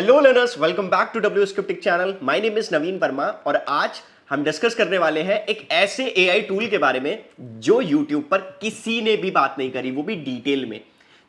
Hello learners, welcome back to W scriptic channel. My name is Naveen Verma और आज हम discuss करने वाले हैं एक ऐसे एआई टूल के बारे में जो यूट्यूब पर किसी ने भी बात नहीं करी, वो भी डिटेल में।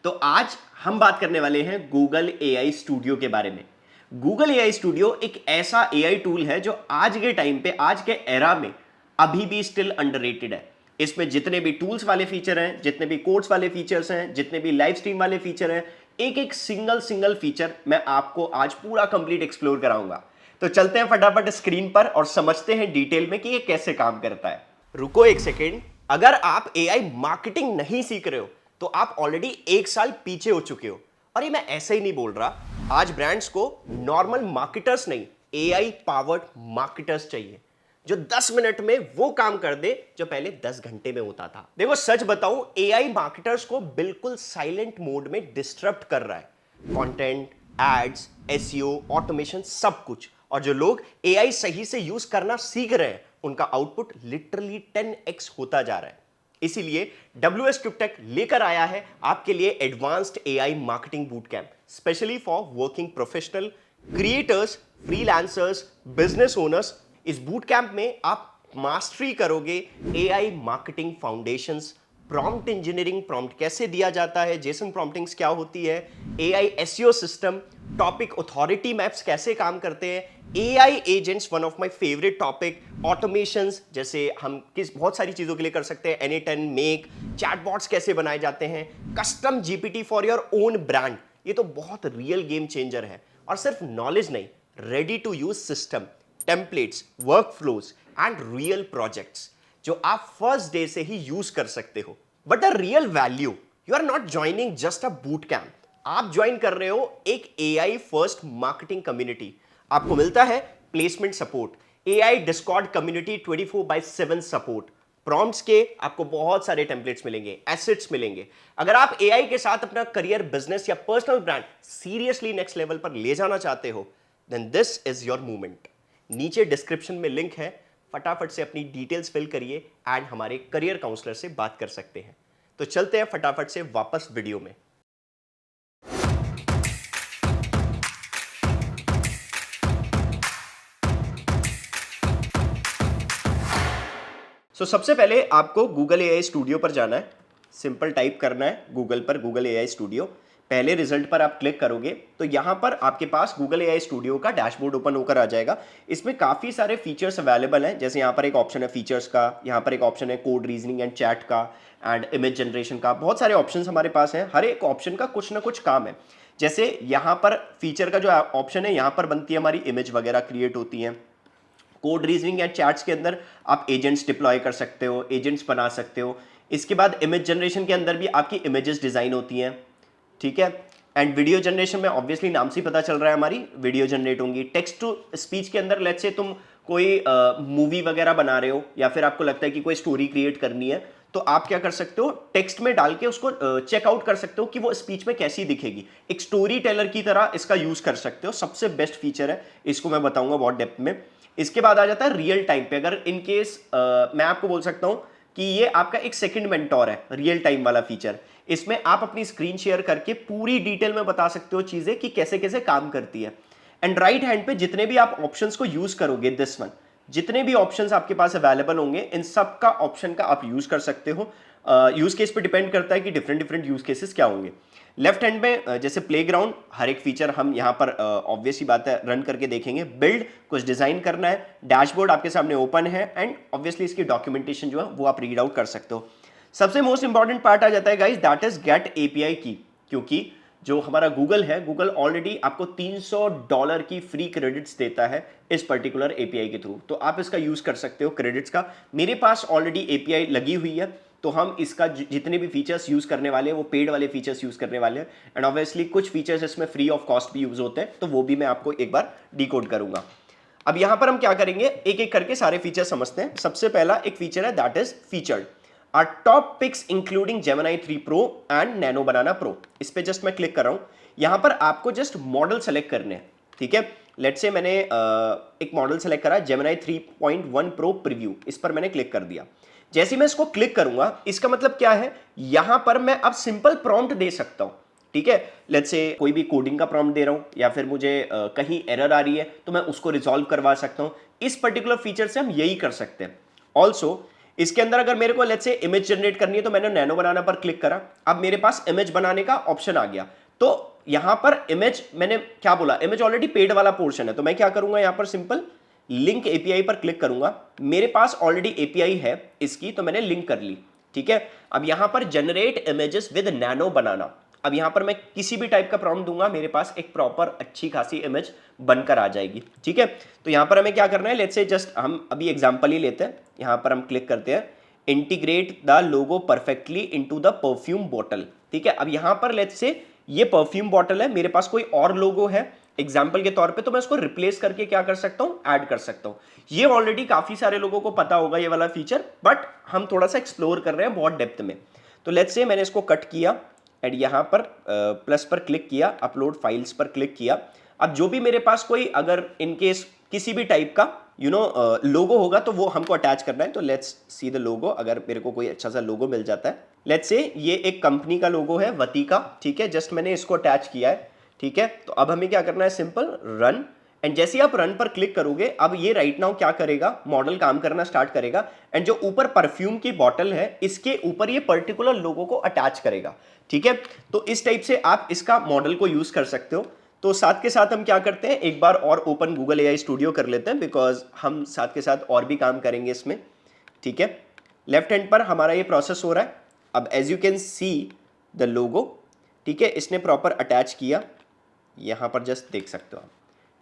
तो आज हम बात करने वाले हैं गूगल एआई स्टूडियो के बारे में। गूगल एआई स्टूडियो एक ऐसा एआई टूल है जो आज के टाइम पे, आज के एरा में अभी भी स्टिल अंडररेटेड है। इसमें जितने भी टूल्स वाले फीचर हैं, जितने भी कोड्स वाले फीचर्स हैं, जितने भी लाइव स्ट्रीम वाले फीचर हैं, एक एक सिंगल फीचर मैं आपको आज पूरा कंप्लीट एक्सप्लोर कराऊंगा। तो चलते हैं फटाफट स्क्रीन पर और समझते हैं डिटेल में कि ये कैसे काम करता है। रुको एक सेकेंड, अगर आप एआई मार्केटिंग नहीं सीख रहे हो तो आप ऑलरेडी 1 साल पीछे हो चुके हो। और ये मैं ऐसे ही नहीं बोल रहा, आज ब्रांड्स को नॉर्मल मार्केटर्स नहीं, एआई पावर्ड मार्केटर्स चाहिए जो 10 मिनट में वो काम कर दे जो पहले 10 घंटे में होता था। देखो सच बताऊं, एआई मार्केटर्स को बिल्कुल साइलेंट मोड में डिस्टर्ब कर रहा है। कंटेंट, एड्स, एसईओ, ऑटोमेशन, सब कुछ। और जो लोग एआई सही से यूज करना सीख रहे हैं उनका आउटपुट लिटरली 10x होता जा रहा है। इसीलिए डब्ल्यू स्क्रिप्टेक लेकर आया है आपके लिए advanced AI marketing boot camp, specially for working professional, creators, freelancers, business owners. इस बूट कैंप में आप मास्टरी करोगे AI marketing foundations, prompt engineering, prompt कैसे दिया जाता है, जेसन प्रॉम्प्टिंग्स क्या होती है, AI SEO system, topic authority maps कैसे काम करते हैं, AI agents, one of my favourite topic, automations जैसे हम किस बहुत सारी चीजों के लिए कर सकते हैं, N8N, मेक, चैटबॉट्स कैसे बनाए जाते हैं, custom GPT for your own brand. ये तो बहुत रियल गेम चेंजर है। और सिर्फ नॉलेज नहीं, ready to use system, templates, workflows and real projects जो आप फर्स्ट डे से ही यूज कर सकते हो। But the real value, you are not joining just a boot camp, आप ज्वाइन कर रहे हो एक एआई फर्स्ट मार्केटिंग कम्युनिटी। आपको मिलता है placement support, AI Discord community 24/7 support, prompts के आपको बहुत सारे टेम्पलेट्स मिलेंगे, एसेट्स मिलेंगे। अगर आप एआई के साथ अपना करियर, बिजनेस या personal brand seriously next level पर ले जाना चाहते हो, then this is your movement. नीचे डिस्क्रिप्शन में लिंक है, फटाफट से अपनी डिटेल्स फिल करिए एंड हमारे करियर काउंसलर से बात कर सकते हैं। तो चलते हैं फटाफट से वापस वीडियो में। सबसे पहले आपको गूगल एआई स्टूडियो पर जाना है। सिंपल टाइप करना है गूगल पर, गूगल एआई स्टूडियो। पहले रिजल्ट पर आप क्लिक करोगे तो यहां पर आपके पास गूगल एआई स्टूडियो का डैशबोर्ड ओपन होकर आ जाएगा। इसमें काफी सारे फीचर्स अवेलेबल हैं, जैसे यहां पर एक ऑप्शन है फीचर्स का, यहां पर एक ऑप्शन है कोड रीजनिंग एंड चैट का एंड इमेज जनरेशन का। बहुत सारे ऑप्शंस हमारे पास हैं, हर एक ऑप्शन का कुछ ना कुछ काम है। जैसे यहां पर फीचर का जो ऑप्शन है, यहां पर बनती है हमारी इमेज वगैरह क्रिएट होती हैं। कोड रीजनिंग या चैट्स के अंदर आप एजेंट्स डिप्लॉय कर सकते हो, एजेंट्स बना सकते हो। इसके बाद इमेज जनरेशन के अंदर भी आपकी इमेजेस डिजाइन होती हैं, ठीक है। एंड वीडियो जनरेशन में ऑब्वियसली नाम से पता चल रहा है हमारी वीडियो जनरेट होंगी। टेक्स्ट टू स्पीच के अंदर लेट्स से तुम कोई मूवी वगैरह बना रहे हो या फिर आपको लगता है कि कोई स्टोरी क्रिएट करनी है, तो आप क्या कर सकते हो, टेक्स्ट में डाल के उसको चेकआउट कर सकते हो कि वो स्पीच में कैसी दिखेगी। एक स्टोरी टेलर की तरह इसका यूज कर सकते हो। सबसे बेस्ट फीचर है, इसको मैं बताऊंगा बहुत डेप्थ में। इसके बाद आ जाता है रियल टाइम पे। अगर इन केस मैं आपको बोल सकता हूं कि ये आपका एक सेकंड मेंटोर है, रियल टाइम वाला फीचर। इसमें आप अपनी स्क्रीन शेयर करके पूरी डिटेल में बता सकते हो चीजें कि कैसे कैसे काम करती है। एंड राइट हैंड पे जितने भी आप ऑप्शंस को यूज करोगे, दिस वन, जितने भी ऑप्शंस आपके पास अवेलेबल होंगे, इन सब का ऑप्शन का आप यूज कर सकते हो। यूज केस पे डिपेंड करता है कि डिफरेंट डिफरेंट यूज केसेस क्या होंगे। लेफ्ट हैंड में जैसे प्लेग्राउंड, हर एक फीचर हम यहाँ पर ऑब्वियस ही बात है रन करके देखेंगे। बिल्ड, कुछ डिजाइन करना है। डैशबोर्ड आपके सामने ओपन है एंड ऑब्वियसली इसकी डॉक्यूमेंटेशन जो है वो आप रीड आउट कर सकते हो। सबसे मोस्ट इंपॉर्टेंट पार्ट आ जाता है guys, that is get API की। क्योंकि जो हमारा गूगल है, गूगल ऑलरेडी आपको $300 की फ्री क्रेडिट्स देता है इस पर्टिकुलर एपीआई के थ्रू। तो आप इसका यूज कर सकते हो क्रेडिट्स का। मेरे पास ऑलरेडी एपीआई लगी हुई है, तो हम इसका जितने भी फीचर्स यूज करने वाले हैं वो पेड वाले फीचर्स यूज करने वाले हैं। एंड ऑब्वियसली कुछ फीचर्स इसमें फ्री ऑफ कॉस्ट भी यूज होते हैं, तो वो भी मैं आपको एक बार डिकोड करूंगा। अब यहां पर हम क्या करेंगे, एक एक करके सारे फीचर समझते हैं। सबसे पहला एक फीचर है that is featured, our top picks including Gemini 3 Pro and nano banana pro. इस पे जस्ट मैं क्लिक कर रहा हूं। यहां पर आपको जस्ट मॉडल सेलेक्ट करने हैं, ठीक है। लेट्स से मैंने एक मॉडल सेलेक्ट करा Gemini 3.1 Pro प्रीव्यू, इस पर मैंने क्लिक कर दिया। जैसे मैं इसको क्लिक करूंगा, इसका मतलब क्या है, यहां पर मैं अब सिंपल प्रॉम्प्ट दे सकता हूं। ठीक है। लेट्स से कोई भी कोडिंग का प्रॉम्प्ट दे रहा हूं या फिर मुझे कहीं एरर आ रही है तो मैं उसको रिजॉल्व करवा सकता हूं। इस पर्टिकुलर फीचर से हम यही कर सकते हैं। ऑल्सो इसके अंदर अगर मेरे को लेट्स से इमेज जनरेट करनी है तो मैंने नैनो बनाना पर क्लिक करा, अब मेरे पास इमेज बनाने का ऑप्शन आ गया। तो यहां पर इमेज मैंने क्या बोला, इमेज ऑलरेडी पेड वाला पोर्शन है, तो मैं क्या करूंगा यहां पर सिंपल लिंक एपीआई पर क्लिक करूंगा। मेरे पास ऑलरेडी एपीआई है इसकी, तो मैंने लिंक कर ली। ठीक है, अब यहां पर जनरेट इमेजेस विद नैनो बनाना, अब यहां पर मैं किसी भी टाइप का प्रॉम्प्ट दूंगा, मेरे पास एक प्रॉपर अच्छी खासी इमेज बनकर आ जाएगी। ठीक है, तो यहां पर हमें क्या करना है, लेट्स से जस्ट हम अभी एग्जांपल ही लेते हैं। यहां पर हम क्लिक करते हैं integrate the logo perfectly into the perfume bottle. ठीक है, अब यहां पर लेट्स से ये परफ्यूम बॉटल है, मेरे पास कोई और लोगो है एग्जाम्पल के तौर पे, तो मैं उसको रिप्लेस करके क्या कर सकता हूं, ऐड कर सकता हूं। ये ऑलरेडी काफी सारे लोगों को पता होगा ये वाला फीचर, बट हम थोड़ा सा एक्सप्लोर कर रहे हैं बहुत डेप्थ में। तो लेट्स से मैंने इसको कट किया एंड यहां पर प्लस पर क्लिक किया, अपलोड फाइल्स पर क्लिक किया। अब जो भी मेरे पास कोई अगर इनकेस किसी भी टाइप का लोगो होगा तो वो हमको अटैच करना है। तो लेट्स सी द लोगो, अगर मेरे को कोई अच्छा सा लोगो मिल जाता है, लेट्स से ये एक कंपनी का लोगो है वती का। ठीक है, जस्ट मैंने इसको अटैच किया है। ठीक है, तो अब हमें क्या करना है, सिंपल रन, एंड जैसे ही आप रन पर क्लिक करोगे अब ये राइट नाउ क्या करेगा, मॉडल काम करना स्टार्ट करेगा एंड जो ऊपर परफ्यूम की बॉटल है इसके ऊपर ये पर्टिकुलर लोगो को अटैच करेगा। ठीक है, तो इस टाइप से आप इसका मॉडल को यूज कर सकते हो। तो साथ के साथ हम क्या करते हैं, एक बार और ओपन गूगल एआई स्टूडियो कर लेते हैं, बिकॉज हम साथ के साथ और भी काम करेंगे इसमें। ठीक है, लेफ्ट हैंड पर हमारा ये प्रोसेस हो रहा है। अब as you can see the logo, ठीक है, इसने प्रॉपर अटैच किया, यहां पर जस्ट देख सकते हो आप।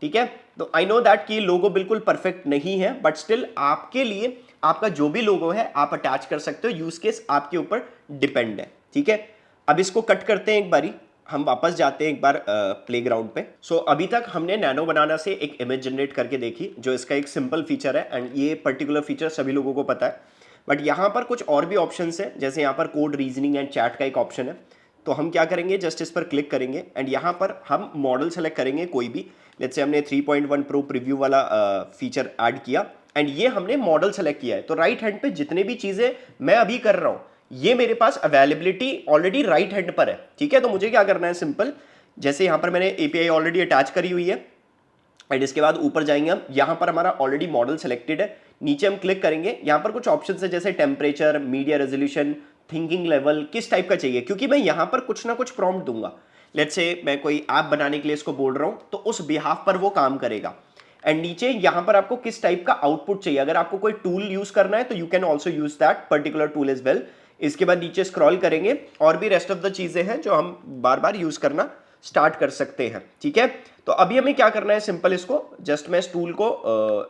ठीक है, तो आई नो दैट कि लोगो बिल्कुल परफेक्ट नहीं है, बट स्टिल आपके लिए आपका जो भी लोगो है आप अटैच कर सकते हो, यूज केस आपके ऊपर डिपेंड है। ठीक है, अब इसको कट करते हैं, एक बारी हम वापस जाते हैं एक बार प्लेग्राउंड पे। सो अभी तक हमने नैनो बनाना से एक इमेज जनरेट करके देखी, जो इसका एक सिंपल फीचर है एंड ये पर्टिकुलर फीचर सभी लोगों को पता है। बट यहाँ पर कुछ और भी ऑप्शंस है, जैसे यहाँ पर कोड रीजनिंग एंड चैट का एक ऑप्शन है। तो हम क्या करेंगे, जस्ट इस पर क्लिक करेंगे एंड यहाँ पर हम मॉडल सेलेक्ट करेंगे कोई भी। लेट्स से हमने 3.1 प्रो प्रीव्यू वाला फीचर ऐड किया एंड ये हमने मॉडल सेलेक्ट किया है। तो राइट हैंड पे जितने भी चीजें मैं अभी कर रहा हूं ये मेरे पास अवेलेबिलिटी ऑलरेडी राइट हैंड पर है। ठीक है, तो मुझे क्या करना है, सिंपल जैसे यहां पर मैंने एपीआई ऑलरेडी अटैच करी हुई है एंड इसके बाद ऊपर जाएंगे हम, यहां पर हमारा ऑलरेडी मॉडल सेलेक्टेड है, नीचे हम क्लिक करेंगे, यहां पर कुछ ऑप्शन है जैसे temperature, media resolution, thinking level, किस टाइप का चाहिए, क्योंकि मैं यहां पर कुछ ना कुछ प्रॉम्प्ट दूंगा। लेट्स से मैं कोई ऐप बनाने के लिए इसको बोल रहा हूं तो उस बिहाफ पर वो काम करेगा। एंड नीचे यहां पर आपको किस टाइप का आउटपुट चाहिए, अगर आपको कोई टूल यूज करना है तो you can also use that particular tool as well. इसके बाद नीचे स्क्रॉल करेंगे और भी रेस्ट ऑफ द चीजें हैं जो हम बार बार यूज करना स्टार्ट कर सकते हैं। ठीक है, तो अभी हमें क्या करना है, सिंपल इसको जस्ट मैं इस टूल को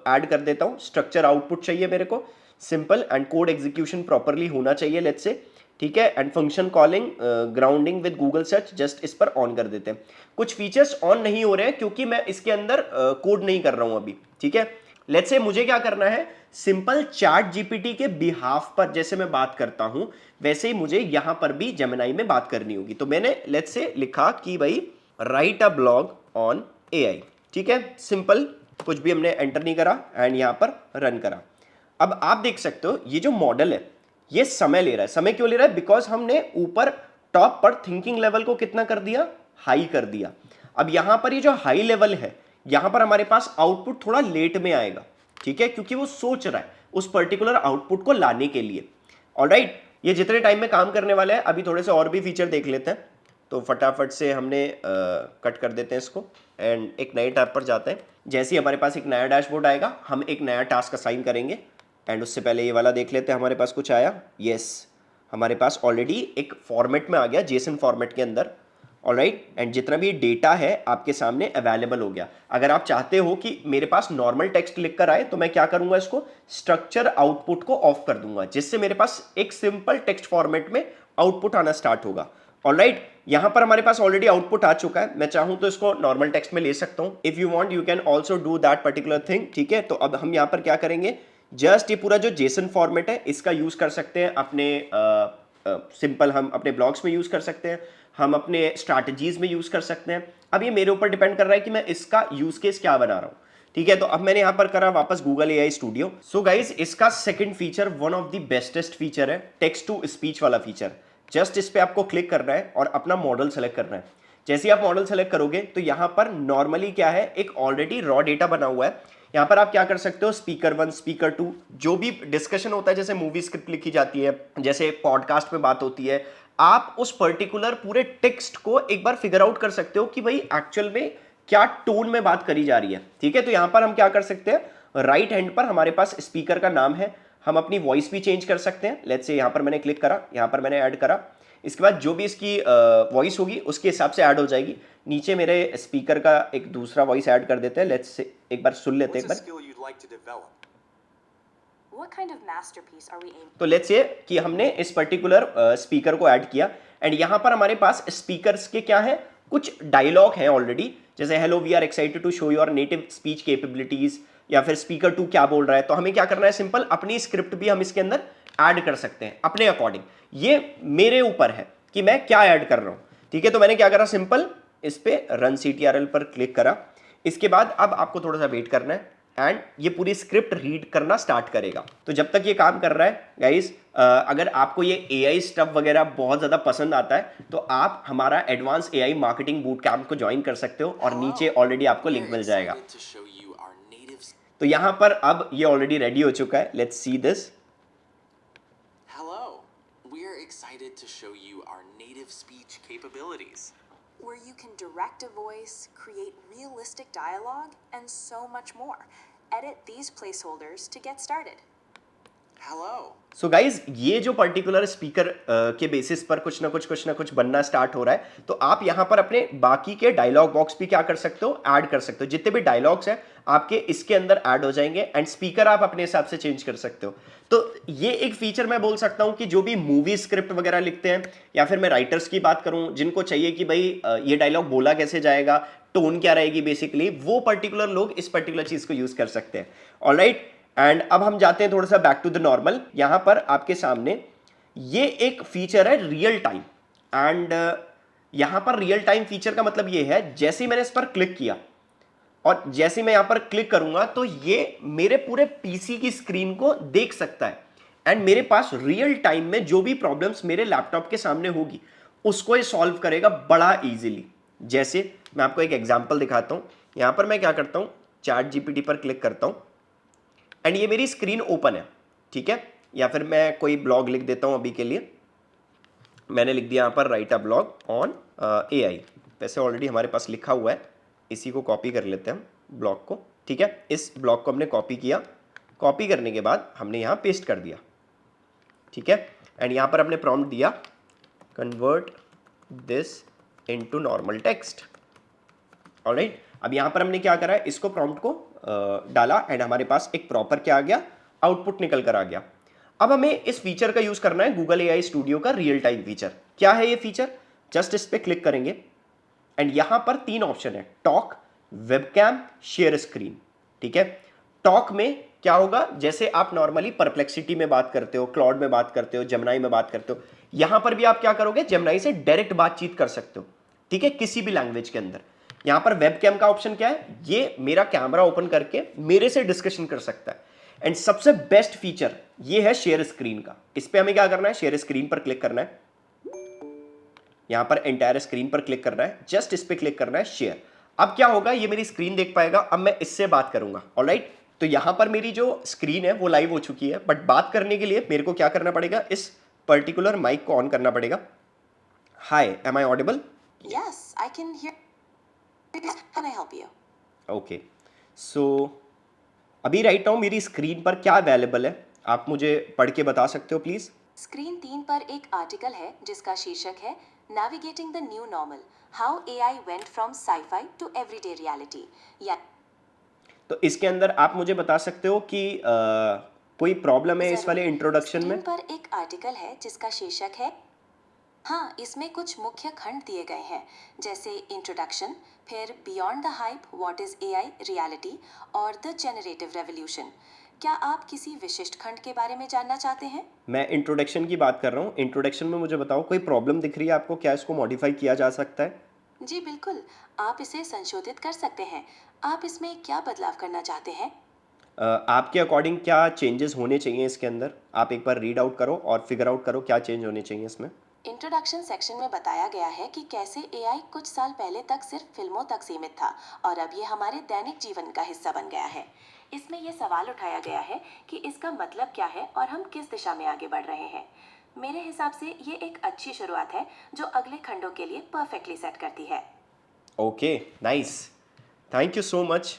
ऐड कर देता हूं। स्ट्रक्चर आउटपुट चाहिए मेरे को simple, and code execution properly होना चाहिए लेट्स से। ठीक है, and function calling grounding with Google search, just इस पर ऑन कर देते हैं। कुछ फीचर्स ऑन नहीं हो रहे हैं क्योंकि मैं इसके अंदर कोड नहीं कर रहा हूं अभी। ठीक है, लेट्स से मुझे क्या करना है, सिंपल चैट जीपीटी के बिहाफ पर जैसे मैं बात करता हूं वैसे ही मुझे यहां पर भी जेमिनी में बात करनी होगी। तो मैंने लेट्स से लिखा कि भाई right a blog on AI. ठीक है, सिंपल, कुछ भी हमने एंटर नहीं करा एंड यहां पर रन करा। अब आप देख सकते हो ये जो मॉडल है ये समय ले रहा है। समय क्यों ले रहा है, बिकॉज हमने ऊपर टॉप पर थिंकिंग लेवल को कितना कर दिया, हाई कर दिया। अब यहां पर ये जो हाई लेवल है यहां पर हमारे पास आउटपुट थोड़ा लेट में आएगा। ठीक है, क्योंकि वो सोच रहा है उस पर्टिकुलर आउटपुट को लाने के लिए। ऑलराइट, ये जितने टाइम में काम करने वाला है, अभी थोड़े से और भी फीचर देख लेते हैं। तो फटाफट से हमने कट कर देते हैं इसको एंड एक नए टैब पर जाते हैं। जैसे ही हमारे पास एक नया डैशबोर्ड आएगा हम एक नया टास्क असाइन करेंगे एंड उससे पहले ये वाला देख लेते हैं हमारे पास कुछ आया। यस, हमारे पास ऑलरेडी एक फॉर्मेट में आ गया, जेसन फॉर्मेट के अंदर। ऑलराइट, एंड जितना भी डेटा है आपके सामने अवेलेबल हो गया। अगर आप चाहते हो कि मेरे पास नॉर्मल टेक्स्ट लिख कर आए तो मैं क्या करूंगा, इसको स्ट्रक्चर आउटपुट को ऑफ कर दूंगा, जिससे मेरे पास एक सिंपल टेक्स्ट फॉर्मेट में आउटपुट आना स्टार्ट होगा। ऑलराइट, यहां पर हमारे पास ऑलरेडी आउटपुट आ चुका है। मैं चाहूं तो इसको नॉर्मल टेक्स्ट में ले सकता हूं। If you want you can also do that particular thing. ठीक है, तो अब हम यहां पर क्या करेंगे, जस्ट ये पूरा जो जेसन फॉर्मेट है इसका यूज कर सकते हैं अपने सिंपल हम अपने ब्लॉग्स में यूज कर सकते हैं, हम अपने स्ट्रैटेजीज में यूज कर सकते हैं। अब ये मेरे ऊपर डिपेंड कर रहा है कि मैं इसका यूज केस क्या बना रहा हूं। ठीक है, तो अब मैंने यहां पर करा वापस Google AI studio. So guys, इसका second feature one of the bestest feature है, टेक्स्ट टू स्पीच वाला फीचर। जस्ट इस पे आपको क्लिक करना है और अपना मॉडल सेलेक्ट करना है। जैसे ही आप मॉडल सेलेक्ट करोगे तो यहाँ पर नॉर्मली क्या है, एक ऑलरेडी रॉ डेटा बना हुआ है। यहाँ पर आप क्या कर सकते हो, स्पीकर 1 स्पीकर 2 जो भी डिस्कशन होता है, जैसे मूवी स्क्रिप्ट लिखी जाती है, जैसे पॉडकास्ट में बात होती है, आप उस पर्टिकुलर पूरे टेक्स्ट को एक बार फिगर आउट कर सकते हो कि भाई एक्चुअल में क्या टोन में बात करी जा रही है। ठीक है, तो यहां पर हम क्या कर सकते हैं, राइट हैंड पर हमारे पास स्पीकर का नाम है, हम अपनी वॉइस भी चेंज कर सकते हैं। लेट्स से यहां पर मैंने क्लिक करा, यहां पर मैंने ऐड करा, इसके बाद जो भी इसकी वॉइस होगी उसके हिसाब से ऐड हो जाएगी। नीचे मेरे स्पीकर का एक दूसरा वॉइस ऐड कर देते हैं, लेट्स से एक बार सुन लेते हैं एक बार। What kind of masterpiece are we aiming? तो लेट्स से कि हमने इस पर्टिकुलर स्पीकर को ऐड किया एंड यहां पर हमारे पास स्पीकर्स के क्या है, कुछ डायलॉग है ऑलरेडी, जैसे hello we are excited to show your native speech capabilities, या फिर स्पीकर 2 क्या बोल रहा है। तो हमें क्या करना है, सिंपल अपनी स्क्रिप्ट भी हम इसके अंदर ऐड कर सकते हैं अपने अकॉर्डिंग। ये मेरे ऊपर है कि मैं क्या ऐड कर रहा हूं। ठीक है, तो मैंने क्या करा, सिंपल इस पे रन CTRL पर क्लिक करा। इसके बाद अब आपको थोड़ा सा वेट करना है एंड ये पूरी स्क्रिप्ट रीड करना स्टार्ट करेगा। तो जब तक ये काम कर रहा है गाइस, अगर आपको ये AI स्टफ वगैरह बहुत ज़्यादा पसंद आता है तो आप हमारा advance AI marketing boot camp को ज्वाइन कर सकते हो और नीचे ऑलरेडी आपको लिंक मिल जाएगा। तो यहाँ पर अब ये ऑलरेडी रेडी हो चुका है, let's see this. Hello, we are excited to show you our native speech capabilities. Where you can direct a voice, create realistic dialogue, and so much more. Edit these placeholders to get started. Hello. So guys, ये जो particular speaker के basis पर कुछ ना कुछ बनना start हो रहा है, तो आप यहाँ पर अपने बाकी के डायलॉग बॉक्स भी क्या कर सकते हो, ऐड कर सकते हो। जितने भी डायलॉग्स हैं आपके इसके अंदर ऐड हो जाएंगे एंड स्पीकर आप अपने हिसाब से चेंज कर सकते हो। तो ये एक फीचर मैं बोल सकता हूँ कि जो भी मूवी स्क्रिप्ट वगैरह लिखते हैं, या फिर मैं राइटर्स की बात करूँ जिनको चाहिए कि भाई ये डायलॉग बोला कैसे जाएगा, टोन क्या रहेगी, बेसिकली वो पर्टिकुलर लोग इस पर्टिकुलर चीज को यूज कर सकते हैं। ऑलराइट, एंड अब हम जाते हैं थोड़ा सा बैक टू द नॉर्मल। यहां पर आपके सामने ये एक फीचर है रियल टाइम, एंड यहां पर रियल टाइम फीचर का मतलब ये है, जैसे ही मैंने इस पर क्लिक किया और जैसे मैं यहां पर क्लिक करूंगा तो ये मेरे पूरे पीसी की स्क्रीन को देख सकता है एंड मेरे पास रियल टाइम में जो भी प्रॉब्लम्स मेरे लैपटॉप के सामने होगी उसको ये सॉल्व करेगा बड़ा इजीली। जैसे मैं आपको एक एग्जांपल दिखाता हूं, यहां पर मैं क्या करता हूं, चैट GPT पर क्लिक करता हूं एंड ये मेरी स्क्रीन ओपन है। ठीक है, या फिर मैं कोई ब्लॉग लिख देता हूं, अभी के लिए मैंने लिख दिया यहां पर right a blog on AI। वैसे ऑलरेडी हमारे पास लिखा हुआ है, इसी को कॉपी कर लेते हैं हम ब्लॉग को। ठीक है, इस ब्लॉग को हमने कॉपी किया, कॉपी करने के बाद हमने यहाँ पेस्ट कर दिया। ठीक है, एंड यहाँ पर हमने प्रॉम्प्ट दिया convert this into normal text. Alright, अब यहाँ पर हमने क्या करा है, इसको प्रॉम्प्ट को डाला एंड हमारे पास एक प्रॉपर क्या आ गया, आउटपुट निकल कर आ गया। अब हमें इस फीचर का यूज करना है गूगल AI स्टूडियो का रियल टाइम फीचर। क्या है ये फीचर, जस्ट इस पे क्लिक करेंगे एंड यहां पर 3 ऑप्शन है, टॉक, वेबकैम, शेयर स्क्रीन। ठीक है, टॉक में क्या होगा, जैसे आप नॉर्मली परप्लेक्सिटी में बात करते हो, क्लाउड में बात करते हो, जेमिनी में बात करते हो, यहां पर भी आप क्या करोगे, जेमिनी से डायरेक्ट बातचीत कर सकते हो। ठीक है, किसी भी लैंग्वेज के अंदर। यहां पर वेबकैम का ऑप्शन क्या है, ये मेरा कैमरा ओपन करके मेरे से डिस्कशन कर सकता है। एंड सबसे बेस्ट फीचर ये है शेयर स्क्रीन का। इस पे हमें क्या करना है, शेयर स्क्रीन पर क्लिक करना है, यहां पर एंटायर स्क्रीन पर क्लिक करना है, जस्ट इस पे क्लिक करना है शेयर। अब क्या होगा, ये मेरी स्क्रीन देख पाएगा, अब मैं इससे बात करूंगा। ऑलराइट, तो यहां पर मेरी जो स्क्रीन है वो लाइव हो चुकी है, बट बात करने के लिए मेरे को क्या करना पड़ेगा, इस पर्टिकुलर माइक को ऑन करना पड़ेगा। Hi, am I audible? Yes, I can hear. Can I help you? Okay, so अभी राइट नाउ मेरी स्क्रीन पर क्या अवेलेबल है, आप मुझे पढ़ के बता सकते हो प्लीज? स्क्रीन 3 पर एक आर्टिकल है जिसका शीर्षक है navigating the new normal, how AI went from sci fi to everyday reality. या तो इसके अंदर आप मुझे बता सकते हो कि कोई प्रॉब्लम है इस वाले इंट्रोडक्शन में? स्क्रीन पर एक आर्टिकल है जिसका शीर्षक है, हाँ, इसमें कुछ मुख्य खंड दिए गए हैं, जैसे इंट्रोडक्शन, फिर beyond the hype, what is AI reality और द जेनरेटिव रेवोल्यूशन। क्या आप किसी विशिष्ट खंड के बारे में जानना चाहते हैं? मैं इंट्रोडक्शन की बात कर रहा हूँ। इंट्रोडक्शन में मुझे बताओ, कोई प्रॉब्लम दिख रही है आपको, क्या इसको मॉडिफाई किया जा सकता है? जी बिल्कुल, आप इसे संशोधित कर सकते हैं। आप इसमें क्या बदलाव करना चाहते हैं? आपके अकॉर्डिंग क्या चेंजेस होने चाहिए इसके अंदर, आप एक बार रीड आउट करो और फिगर आउट करो क्या चेंज होने चाहिए इसमें। इंट्रोडक्शन सेक्शन में बताया गया है कि कैसे एआई कुछ साल पहले तक सिर्फ फिल्मों तक सीमित था और अब ये हमारे दैनिक जीवन का हिस्सा बन गया है। इसमें ये सवाल उठाया गया है कि इसका मतलब क्या है और हम किस दिशा में आगे बढ़ रहे हैं। मेरे हिसाब से ये एक अच्छी शुरुआत है जो अगले खंडों के लिए परफेक्टली सेट करती है। Okay, nice, thank you so much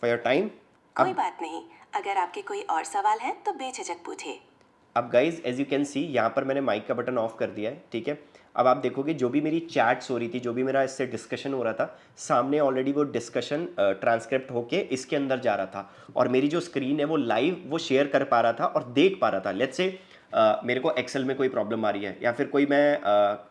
for your time. कोई बात नहीं, अगर आपके कोई और सवाल है तो बेझिझक पूछिए। अब guys as you can see यहाँ पर मैंने माइक का बटन ऑफ कर दिया है, ठीक है। अब आप देखोगे जो भी मेरी चैट्स हो रही थी, जो भी मेरा इससे डिस्कशन हो रहा था, सामने ऑलरेडी वो डिस्कशन ट्रांसक्रिप्ट होके इसके अंदर जा रहा था और मेरी जो स्क्रीन है वो लाइव वो शेयर कर पा रहा था और देख पा रहा था। लेट्स से मेरे को एक्सेल में कोई प्रॉब्लम आ रही है या फिर कोई मैं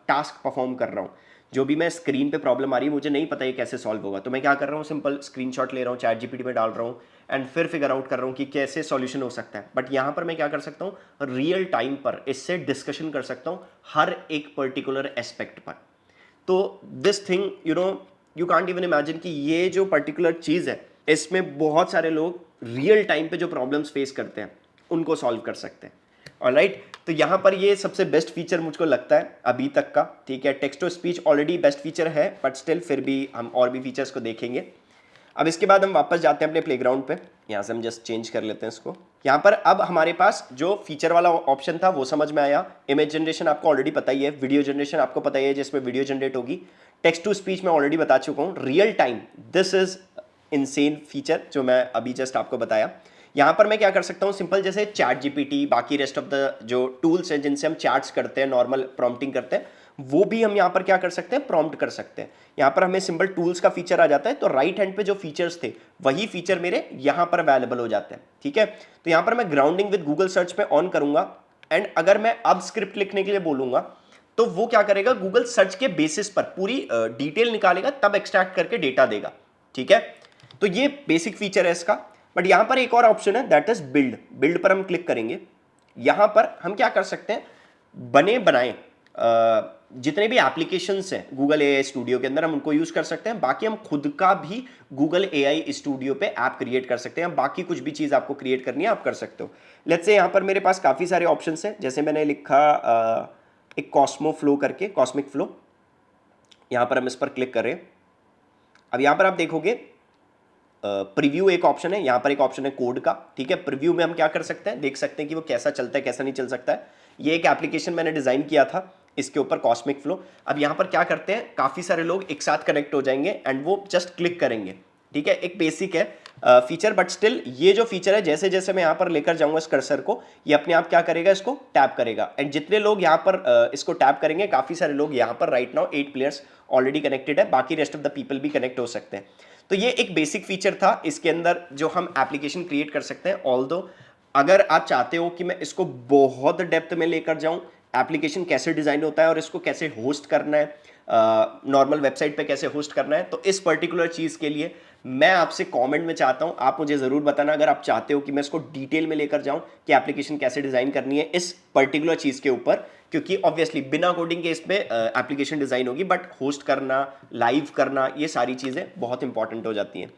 टास्क परफॉर्म कर रहा हूँ, जो भी मैं स्क्रीन पे प्रॉब्लम आ रही है मुझे नहीं पता ये कैसे सॉल्व होगा, तो मैं क्या कर रहा हूँ, सिंपल स्क्रीनशॉट ले रहा हूँ, चैट जीपीटी में डाल रहा हूँ एंड फिर फिगर आउट कर रहा हूँ कि कैसे सॉल्यूशन हो सकता है। बट यहाँ पर मैं क्या कर सकता हूँ, रियल टाइम पर इससे डिस्कशन कर सकता हूँ हर एक पर्टिकुलर एस्पेक्ट पर। तो this thing you can't even imagine कि ये जो पर्टिकुलर चीज़ है इसमें बहुत सारे लोग रियल टाइम पे जो प्रॉब्लम्स फेस करते हैं उनको सॉल्व कर सकते हैं। ऑलराइट, तो यहाँ पर ये सबसे बेस्ट फीचर मुझको लगता है अभी तक का, ठीक है। Text to speech already best feature है बट स्टिल फिर भी हम और भी फीचर्स को देखेंगे। अब इसके बाद हम वापस जाते हैं अपने प्लेग्राउंड पे, यहाँ से हम जस्ट चेंज कर लेते हैं इसको। यहाँ पर अब हमारे पास जो फीचर वाला ऑप्शन था वो समझ में आया। इमेज जनरेशन आपको ऑलरेडी पता ही है, वीडियो जनरेशन आपको पता ही है जिसमें वीडियो जनरेट होगी। टेक्स्ट टू स्पीच मैं ऑलरेडी बता चुका हूँ। Real time, this is insane feature जो मैं अभी जस्ट आपको बताया। यहाँ पर मैं क्या कर सकता हूँ, सिंपल जैसे चैट जीपीटी, बाकी रेस्ट ऑफ द जो टूल्स हैं जिनसे हम चैट्स करते हैं, नॉर्मल प्रॉम्प्टिंग करते हैं, वो भी हम यहाँ पर क्या कर सकते हैं, प्रॉम्प्ट कर सकते हैं। यहाँ पर हमें सिंपल टूल्स का फीचर आ जाता है, तो राइट हैंड पे जो फीचर्स थे वही फीचर मेरे यहाँ पर अवेलेबल हो जाते हैं, ठीक है। तो यहाँ पर मैं ग्राउंडिंग विद गूगल सर्च पे ऑन करूंगा एंड अगर मैं अब स्क्रिप्ट लिखने के लिए बोलूंगा तो वो क्या करेगा, गूगल सर्च के बेसिस पर पूरी डिटेल निकालेगा, तब एक्सट्रैक्ट करके डेटा देगा, ठीक है। तो ये बेसिक फीचर है इसका। बट यहां पर एक और ऑप्शन है, दैट इज बिल्ड। बिल्ड पर हम क्लिक करेंगे। यहां पर हम क्या कर सकते हैं, बने बनाए जितने भी एप्लीकेशंस हैं गूगल एआई स्टूडियो के अंदर हम उनको यूज कर सकते हैं। बाकी हम खुद का भी गूगल एआई स्टूडियो पे ऐप क्रिएट कर सकते हैं। बाकी कुछ भी चीज आपको क्रिएट करनी है आप कर सकते हो। लेट्स से यहां पर मेरे पास काफी सारे ऑप्शंस हैं, जैसे मैंने लिखा एक कॉस्मो फ्लो करके, कॉस्मिक फ्लो। यहां पर हम इस पर क्लिक करें। अब यहां पर आप देखोगे प्रीव्यू एक ऑप्शन है, यहाँ पर एक ऑप्शन है कोड का, ठीक है। प्रीव्यू में हम क्या कर सकते हैं, देख सकते हैं कि वो कैसा चलता है कैसा नहीं चल सकता है। ये एक एप्लीकेशन मैंने डिजाइन किया था इसके ऊपर, कॉस्मिक फ्लो। अब यहाँ पर क्या करते हैं, काफी सारे लोग एक साथ कनेक्ट हो जाएंगे एंड वो जस्ट क्लिक करेंगे, ठीक है। एक बेसिक है फीचर, बट स्टिल ये जो फीचर है जैसे जैसे मैं यहाँ पर लेकर जाऊंगा इस कर्सर को, ये अपने आप क्या करेगा, इसको टैप करेगा एंड जितने लोग यहाँ पर इसको टैप करेंगे, काफी सारे लोग यहाँ पर right now 8 players already connected है, बाकी रेस्ट ऑफ द पीपल भी कनेक्ट हो सकते हैं। तो ये एक बेसिक फीचर था इसके अंदर जो हम एप्लीकेशन क्रिएट कर सकते हैं। ऑल्दो अगर आप चाहते हो कि मैं इसको बहुत डेप्थ में लेकर जाऊं, एप्लीकेशन कैसे डिजाइन होता है और इसको कैसे होस्ट करना है, नॉर्मल वेबसाइट पे कैसे होस्ट करना है, तो इस पर्टिकुलर चीज के लिए मैं आपसे कमेंट में चाहता हूं, आप मुझे जरूर बताना अगर आप चाहते हो कि मैं इसको डिटेल में लेकर जाऊं कि एप्लीकेशन कैसे डिजाइन करनी है इस पर्टिकुलर चीज के ऊपर। क्योंकि ऑब्वियसली बिना कोडिंग के इस पे एप्लीकेशन डिजाइन होगी, बट होस्ट करना, लाइव करना, ये सारी चीजें बहुत इंपॉर्टेंट हो जाती हैं।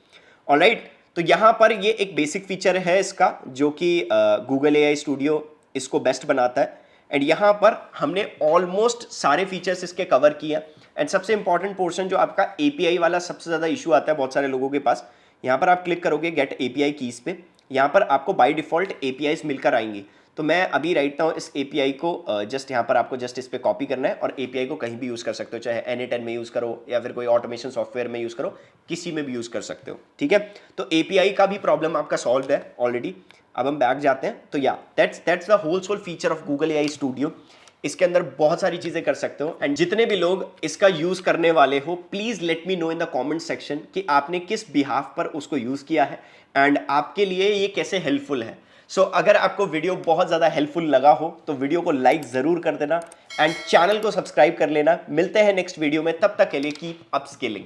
ऑलराइट, तो यहां पर ये एक बेसिक फीचर है इसका जो कि गूगल एआई स्टूडियो इसको बेस्ट बनाता है। एंड यहां पर हमने ऑलमोस्ट सारे फीचर्स इसके कवर किए। एंड सबसे इंपॉर्टेंट पोर्शन जो आपका एपीआई वाला सबसे ज्यादा इशू आता है बहुत सारे लोगों के पास, यहां पर आप क्लिक करोगे गेट एपीआई कीज पे, यहां पर आपको बाय डिफॉल्ट एपीआईज मिलकर आएंगी। तो मैं अभी राइट नाउ इस एपीआई को जस्ट यहाँ पर आपको जस्ट इस पे कॉपी करना है और एपीआई को कहीं भी यूज कर सकते हो, चाहे N8N में यूज करो या फिर कोई ऑटोमेशन सॉफ्टवेयर में यूज करो, किसी में भी यूज कर सकते हो, ठीक है। तो एपीआई का भी प्रॉब्लम आपका सॉल्व है ऑलरेडी। अब हम बैक जाते हैं, तो या that's the whole sole feature of Google AI studio. इसके अंदर बहुत सारी चीजें कर सकते हो एंड जितने भी लोग इसका यूज करने वाले हो, please let me know in the comment section कि आपने किस बिहाफ पर उसको यूज किया है एंड आपके लिए ये कैसे हेल्पफुल है। सो अगर आपको वीडियो बहुत ज्यादा हेल्पफुल लगा हो तो वीडियो को लाइक जरूर कर देना एंड चैनल को सब्सक्राइब कर लेना। मिलते हैं नेक्स्ट वीडियो में, तब तक के लिए कीप अपस्किलिंग।